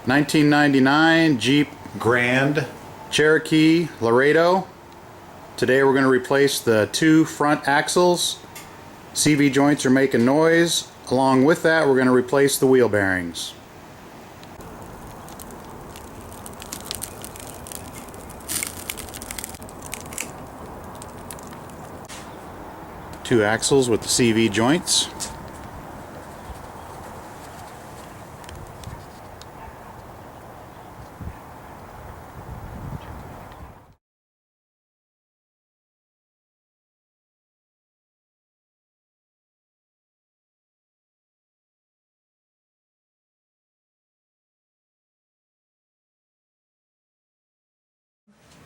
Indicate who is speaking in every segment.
Speaker 1: 1999 Jeep
Speaker 2: Grand
Speaker 1: Cherokee Laredo. Today we're going to replace the two front axles. CV joints are making noise. Along with that, we're going to replace the wheel bearings. Two axles with the CV joints.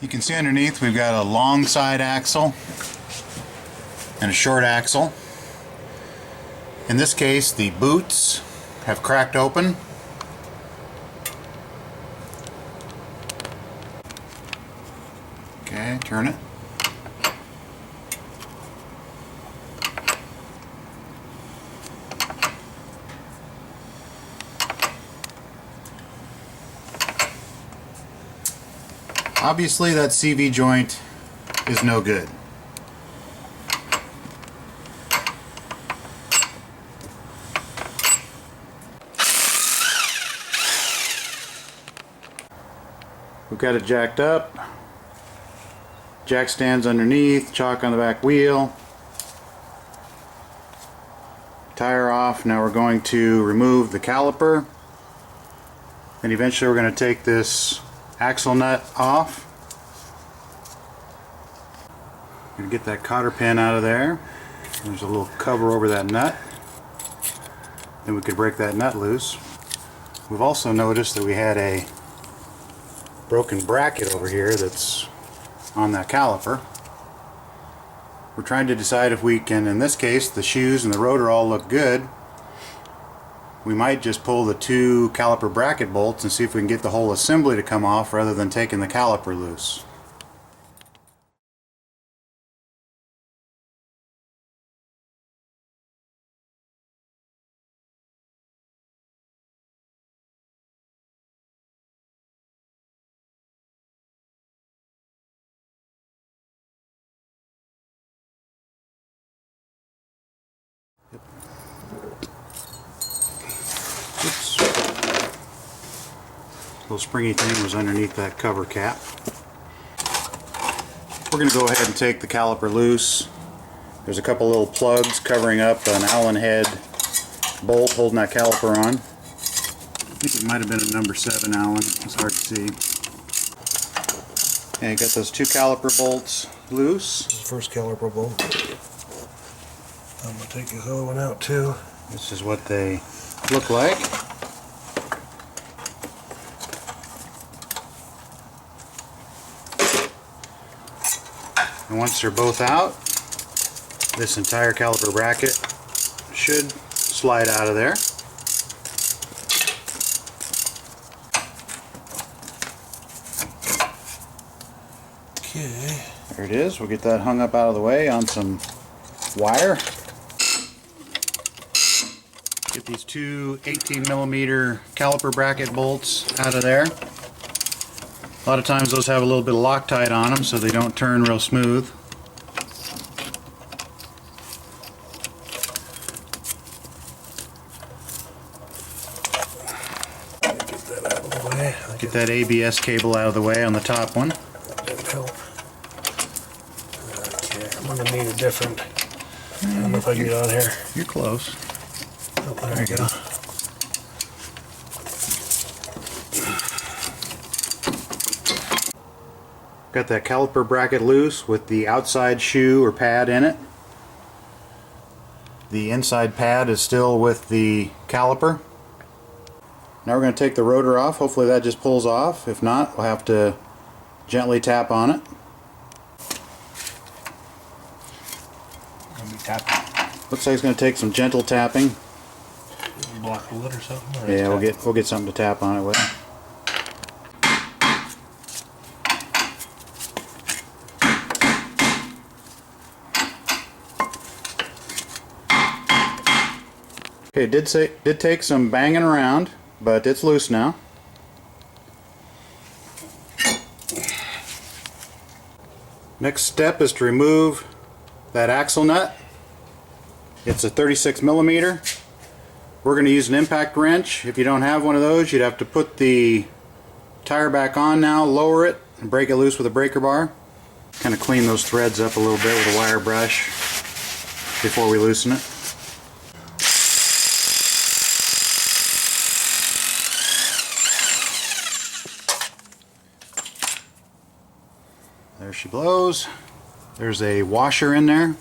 Speaker 1: You can see underneath we've got a long side axle and a short axle. In this case, the boots have cracked open. Okay, turn it. Obviously that CV joint is no good. We've got it jacked up. Jack stands underneath, chock on the back wheel. Tire off. Now we're going to remove the caliper. And eventually we're going to take this axle nut off. Gonna get that cotter pin out of there. There's a little cover over that nut. Then we could break that nut loose. We've also noticed that we had a broken bracket over here that's on that caliper. We're trying to decide if we can, in this case, the shoes and the rotor all look good. We might just pull the two caliper bracket bolts and see if we can get the whole assembly to come off rather than taking the caliper loose. Oops. Little springy thing was underneath that cover cap. We're going to go ahead and take the caliper loose. There's a couple little plugs covering up an Allen head bolt holding that caliper on. I think it might have been a number 7 Allen. It's hard to see. Okay, got those two caliper bolts loose.
Speaker 3: This is the first caliper bolt. I'm going to take this other one out too.
Speaker 1: This is what they look like. And once they're both out, this entire caliper bracket should slide out of there.
Speaker 3: Okay.
Speaker 1: There it is. We'll get that hung up out of the way on some wire. Get these two 18mm caliper bracket bolts out of there. A lot of times those have a little bit of Loctite on them so they don't turn real smooth.
Speaker 3: Get that out of the way.
Speaker 1: Get that ABS cable out of the way on the top one.
Speaker 3: That'll help. Okay, I'm going to need a different. I don't know if I can get on here.
Speaker 1: You're close.
Speaker 3: Oh, there we go.
Speaker 1: Got that caliper bracket loose with the outside shoe or pad in it. The inside pad is still with the caliper. Now we're going to take the rotor off. Hopefully that just pulls off. If not, we'll have to gently tap on it.
Speaker 3: Gonna be tapping.
Speaker 1: Looks like it's going to take some gentle tapping.
Speaker 3: Block the wood or something? Or
Speaker 1: Yeah, we'll get something to tap on it with. Okay, it did take some banging around, but it's loose now. Next step is to remove that axle nut. It's a 36 millimeter. We're going to use an impact wrench. If you don't have one of those, you'd have to put the tire back on now, lower it, and break it loose with a breaker bar. Kind of clean those threads up a little bit with a wire brush before we loosen it. There she blows. There's a washer in there.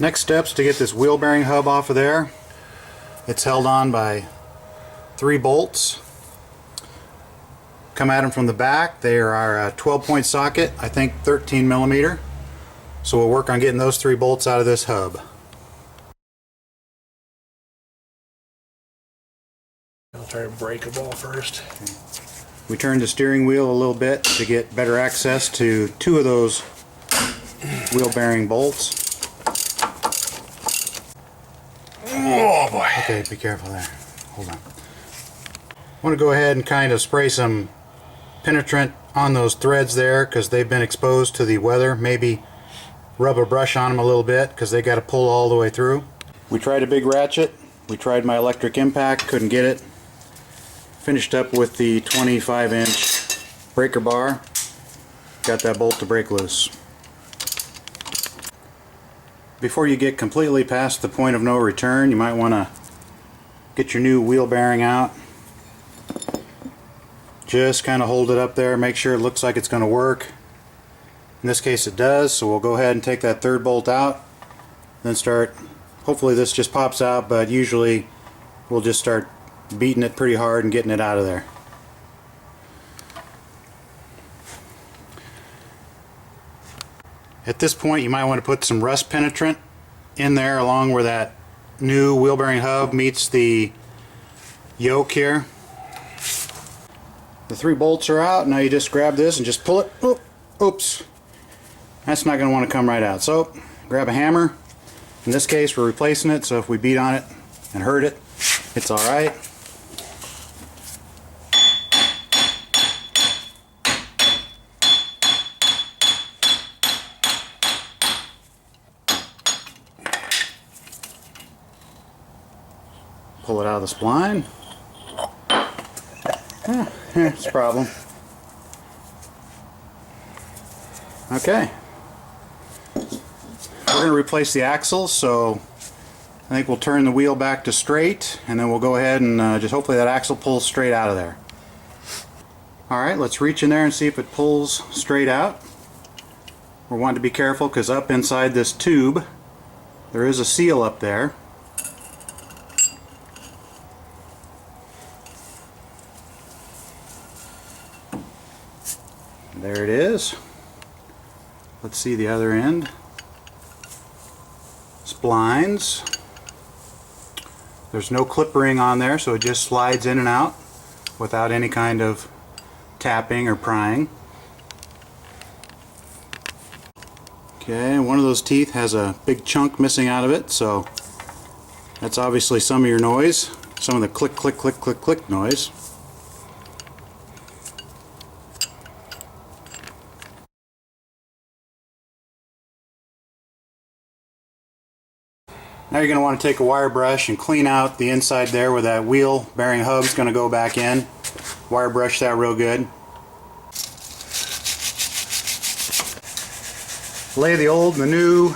Speaker 1: Next steps to get this wheel bearing hub off of there. It's held on by 3 bolts. Come at them from the back. They are a 12-point socket, I think 13 millimeter. So we'll work on getting those 3 bolts out of this hub.
Speaker 3: I'll try to break a ball first.
Speaker 1: We turned the steering wheel a little bit to get better access to 2 of those wheel bearing bolts.
Speaker 3: Oh boy.
Speaker 1: Okay, be careful there. Hold on. I want to go ahead and kind of spray some penetrant on those threads there because they've been exposed to the weather. Maybe rub a brush on them a little bit because they got to pull all the way through. We tried a big ratchet. We tried my electric impact, couldn't get it. Finished up with the 25-inch breaker bar. Got that bolt to break loose. Before you get completely past the point of no return, you might want to get your new wheel bearing out. Just kind of hold it up there, make sure it looks like it's going to work. In this case it does, so we'll go ahead and take that 3rd bolt out, then start, hopefully this just pops out, but usually we'll just start beating it pretty hard and getting it out of there. At this point you might want to put some rust penetrant in there along where that new wheel bearing hub meets the yoke here. The 3 bolts are out. Now you just grab this and just pull it. Oh, oops. That's not going to want to come right out. So grab a hammer. In this case we're replacing it, so if we beat on it and hurt it, it's alright. Pull it out of the spline. Here's a problem. Okay. We're going to replace the axles, so I think we'll turn the wheel back to straight, and then we'll go ahead and just hopefully that axle pulls straight out of there. Alright, let's reach in there and see if it pulls straight out. We're wanting to be careful because up inside this tube there is a seal up there. There it is. Let's see the other end. Splines. There's no clip ring on there, so it just slides in and out without any kind of tapping or prying. Okay, one of those teeth has a big chunk missing out of it, so that's obviously some of your noise, some of the click, click, click, click, click noise. Now you're going to want to take a wire brush and clean out the inside there where that wheel bearing hub is going to go back in. Wire brush that real good. Lay the old and the new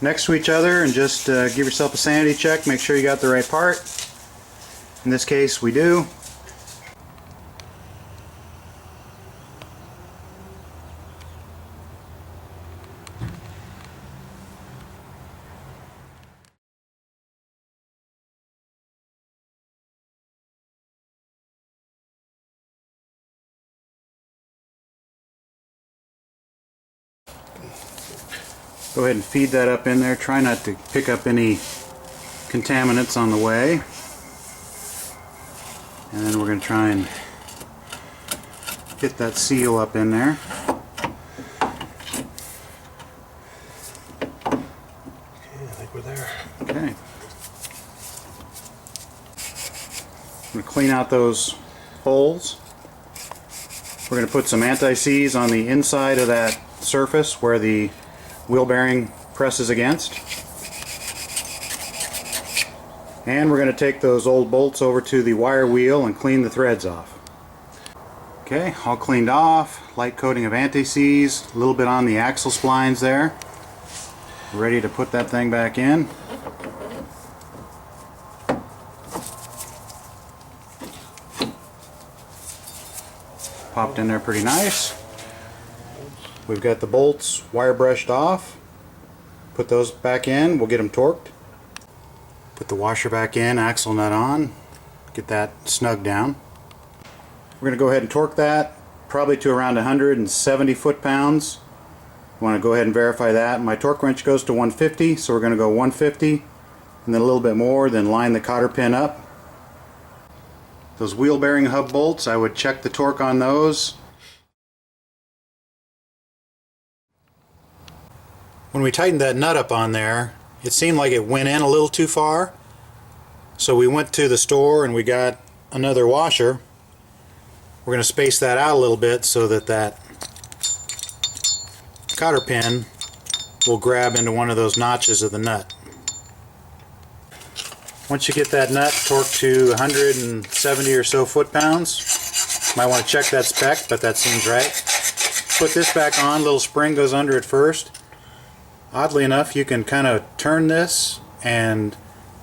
Speaker 1: next to each other and just give yourself a sanity check. Make sure you got the right part. In this case we do. Go ahead and feed that up in there. Try not to pick up any contaminants on the way. And then we're going to try and get that seal up in there.
Speaker 3: Okay, I think we're there.
Speaker 1: clean out those holes. We're going to put some anti-seize on the inside of that surface where the wheel bearing presses against. And we're going to take those old bolts over to the wire wheel and clean the threads off. Okay, all cleaned off, light coating of anti-seize, a little bit on the axle splines there. Ready to put that thing back in. Popped in there pretty nice. We've got the bolts wire brushed off. Put those back in, we'll get them torqued. Put the washer back in, axle nut on, get that snug down. We're going to go ahead and torque that probably to around 170 foot-pounds. I want to go ahead and verify that. My torque wrench goes to 150, so we're going to go 150 and then a little bit more, then line the cotter pin up. Those wheel bearing hub bolts, I would check the torque on those. When we tightened that nut up on there, it seemed like it went in a little too far. So we went to the store and we got another washer. We're going to space that out a little bit so that that cotter pin will grab into one of those notches of the nut. Once you get that nut torqued to 170 or so foot-pounds, might want to check that spec, but that seems right. Put this back on, little spring goes under it first. Oddly enough, you can kind of turn this and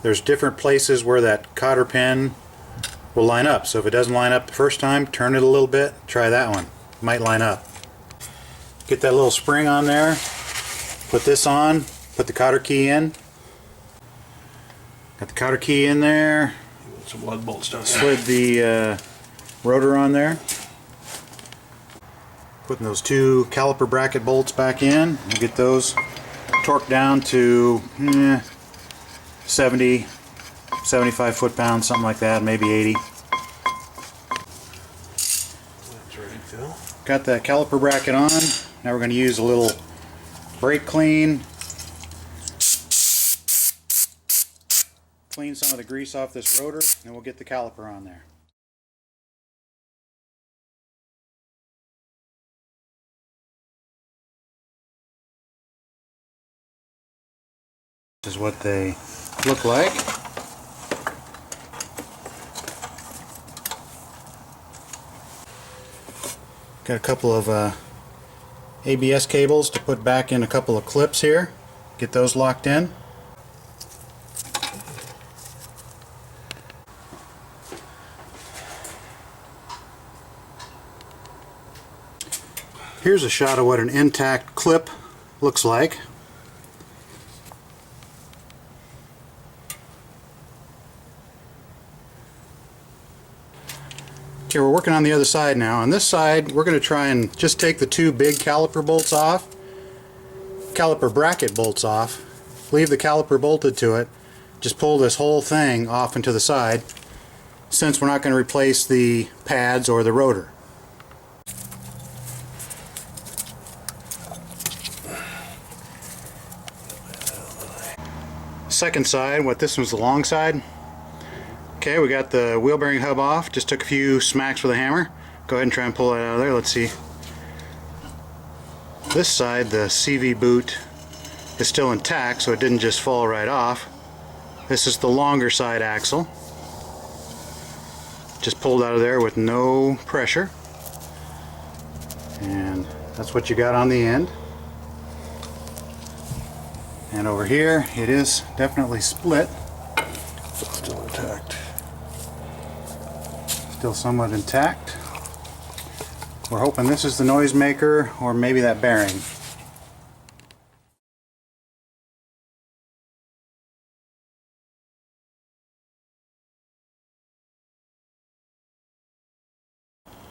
Speaker 1: there's different places where that cotter pin will line up. So if it doesn't line up the first time, turn it a little bit, try that one. It might line up. Get that little spring on there, put this on, put the cotter key in. Got the cotter key in there.
Speaker 3: Some blood bolts down there.
Speaker 1: Slid the rotor on there. Putting those two caliper bracket bolts back in. We'll get those torqued down to 70, 75 foot-pounds, something like that, maybe 80.
Speaker 3: That's ready, Phil.
Speaker 1: Got that caliper bracket on. Now we're going to use a little brake clean. Clean some of the grease off this rotor, and we'll get the caliper on there. This is what they look like. Got a couple of ABS cables to put back in a couple of clips here. Get those locked in. Here's a shot of what an intact clip looks like. Okay, we're working on the other side now. On this side, we're going to try and just take the two big caliper bolts off, caliper bracket bolts off, leave the caliper bolted to it, just pull this whole thing off into the side, since we're not going to replace the pads or the rotor. Second side, this one's the long side. Okay, we got the wheel bearing hub off, just took a few smacks with a hammer. Go ahead and try and pull that out of there. Let's see. This side, the CV boot is still intact, so it didn't just fall right off. This is the longer side axle. Just pulled out of there with no pressure. And that's what you got on the end. And over here, it is definitely split.
Speaker 3: Still intact.
Speaker 1: Still somewhat intact. We're hoping this is the noisemaker, or maybe that bearing.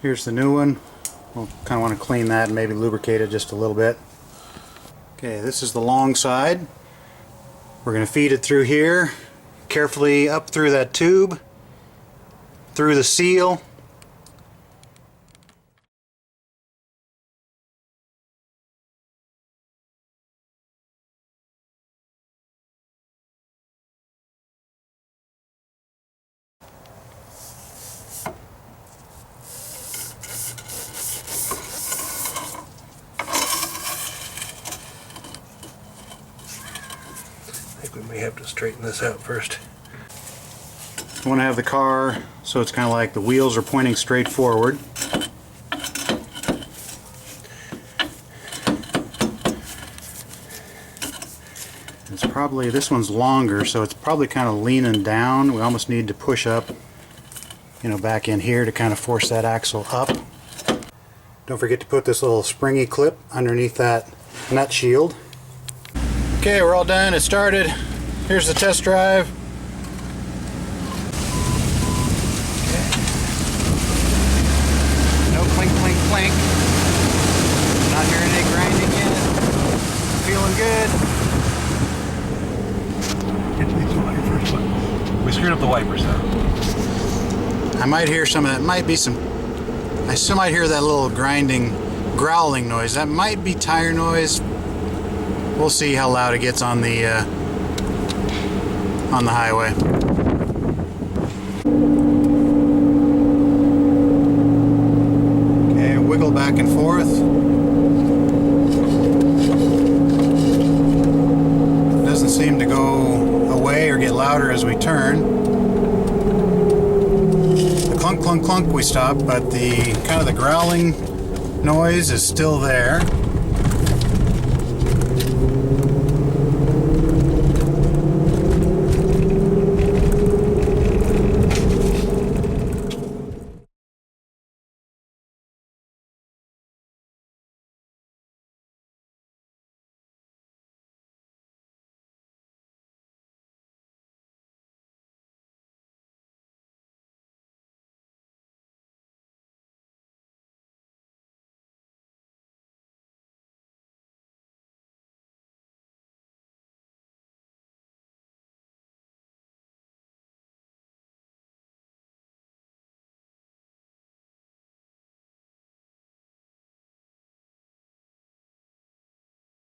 Speaker 1: Here's the new one. We'll kind of want to clean that and maybe lubricate it just a little bit. Okay, this is the long side. We're going to feed it through here, carefully up through that tube, through the seal.
Speaker 3: think we may have to straighten this out first.
Speaker 1: I want to have the car so it's kind of like the wheels are pointing straight forward. It's probably, this one's longer, so it's probably kind of leaning down. We almost need to push up, you know, back in here to kind of force that axle up. Don't forget to put this little springy clip underneath that nut shield. Okay, we're all done. It started. Here's the test drive. No clink, clink, clink. Not hearing any grinding yet. Feeling good.
Speaker 3: We screwed up the wipers though.
Speaker 1: I might hear some of that. Might be some. I still might hear that little grinding, growling noise. That might be tire noise. We'll see how loud it gets on the highway. Okay, wiggle back and forth. Doesn't seem to go away or get louder as we turn. The clunk, clunk, clunk we stopped, but the kind of the growling noise is still there.